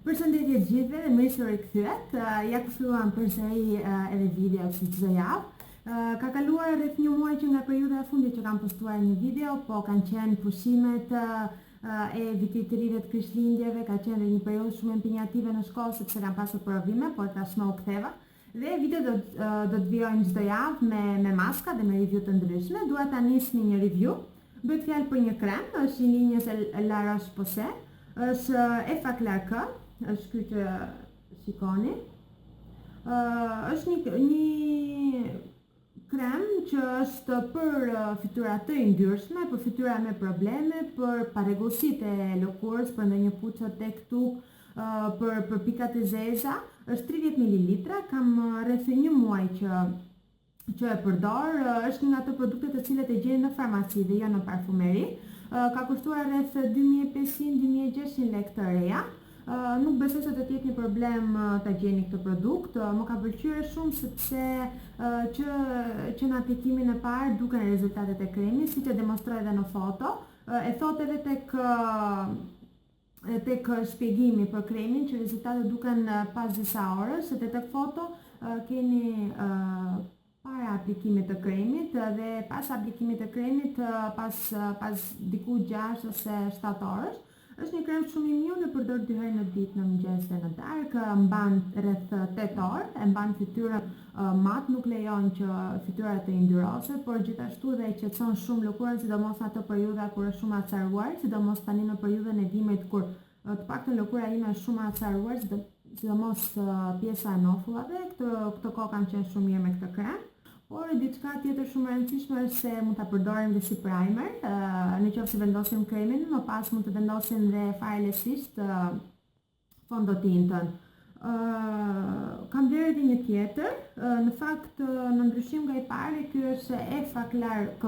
Përshëndetje të gjithëve dhe mirë se u rikthyer. Ja ku filluam përsëri edhe video si çdo javë. Ka kaluar rreth një muaj që nga periudha e fundit që kam postuar një video, po kanë qenë pushimet e vitit të ri të Krishtlindjeve, ka qenë një periudhë shumë impinjative në shkollë sepse kam pasur provime, por tashmë u ktheva. Dhe video do të vijojnë çdo javë me maska dhe me review të ndryshme. Dua ta nis një review. Bëhet fjalë për një krem, është i linjës La Roche-Posay, është Effaclar K, është ky që shikoni. Është një krem që është për fytyra të yndyrshme, për fytyra me probleme, për parregullsitë e lëkurës, për ndonjë pucë tek tuk, për pikat e zeza. Është 30 ml, kam rreth një muaj që e përdor. Është nga ato produkte të cilat e gjeni në farmaci dhe jo në parfumeri. Ka kushtuar rreth 2500-2600 lekë të reja. Nuk besoj se do të jetë një problem ta gjeni këtë produkt. Më ka pëlqyer shumë sepse që në aplikimin e parë duken rezultatet e kremit, siç e demonstroj edhe në foto. E thot edhe tek shpjegimi për kremin që rezultatet duken pas disa orësh, se tek foto keni para aplikimit të kremit dhe pas aplikimit të kremit pas diku 6 ose 7 orësh. Është një krem shumë i mirë, e përdor 2 herë në ditë, në mëngjes dhe në darkë, mban rreth 8 orë, e mban fytyrën mat, nuk lejon që fytyra të yndyrose, por gjithashtu dhe e qetëson shumë lëkurën, sidomos në ato periudha kur është shumë acaruar, sidomos tani në periudhën e dimrit kur të paktën lëkura ime është shumë acaruar, sidomos pjesa e nofullave. Këtë kohë kam qenë shumë mirë me këtë krem. Por diçka tjetër shumë e rëndësishme është se mund ta përdorim dhe si primer, në qoftë se vendosim kremin, më pas mund të vendosim dhe fare lehtësisht fondotintën. Kam blerë edhe një tjetër, në fakt në ndryshim nga i pari, ky është Effaclar K+.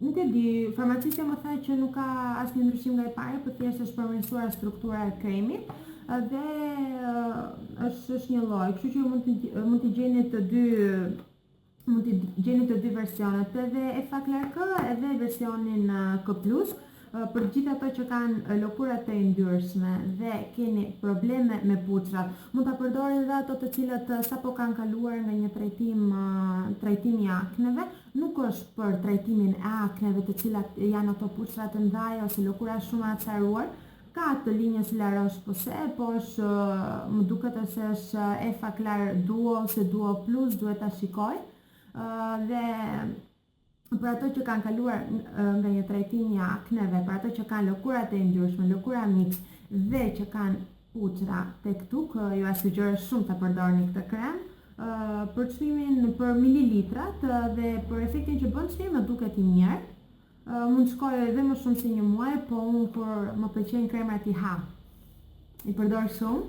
Nuk e di, farmacisja më tha që nuk ka asnjë ndryshim nga i pari, por thjesht është përmirësuar struktura e kremit dhe është një lloj, kështu që mund t'i gjeni të dy versionet, edhe Effaclar K edhe versionin K+. Për gjithë ato që kanë lëkura të yndyrshme dhe keni probleme me pucrat, mund ta përdorni edhe ato të cilat sapo kanë kaluar nga një trajtim i akneve. Nuk është për trajtimin e akneve të cilat janë ato pucra të ndaja ose lëkura shumë acaruar. Ka të linjës La Roche-Posay, po më duket se është Effaclar Duo ose Duo Plus, duhet ta shikoj. Dhe për ato që kanë kaluar nga një trajtim i akneve, për ato që kanë lëkura të yndyrshme, lëkura mix dhe që kanë pucra tek tuk, ju sugjeroj shumë ta përdorni këtë krem. Për çmimin për mililitrat dhe për efektin që bën çmimi më duket i mirë. Mund shkoj edhe më shumë se një muaj, po unë kur më pëlqejnë kremrat i ha, i përdor shumë.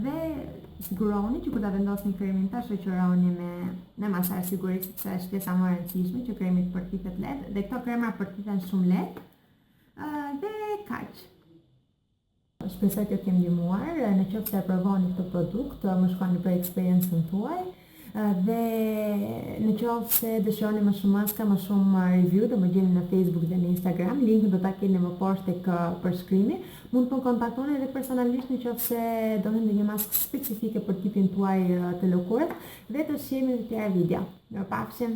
Dhe siguroni që kur ta vendosni kremin ta shoqëroni me masazh sigurisë, sepse është pjesa më e rëndësishme që kremi të përthitet lehtë dhe këto krema përthiten shumë lehtë. Dhe kaq. Shpresoj të kem ndihmuar. Në qoftë se e provoni këtë produkt, më shkruani për eksperiencën tuaj. Dhe në qoftë se dëshironi më shumë maska, më shumë review, do më gjeni në Facebook dhe në Instagram, linkën do ta keni më poshtë tek përshkrimi. Mund të më kontaktoni edhe personalisht në qoftë se doni ndonjë maskë specifike për tipin tuaj të lëkurës, dhe të shihemi në tjera video. Mirupafshim.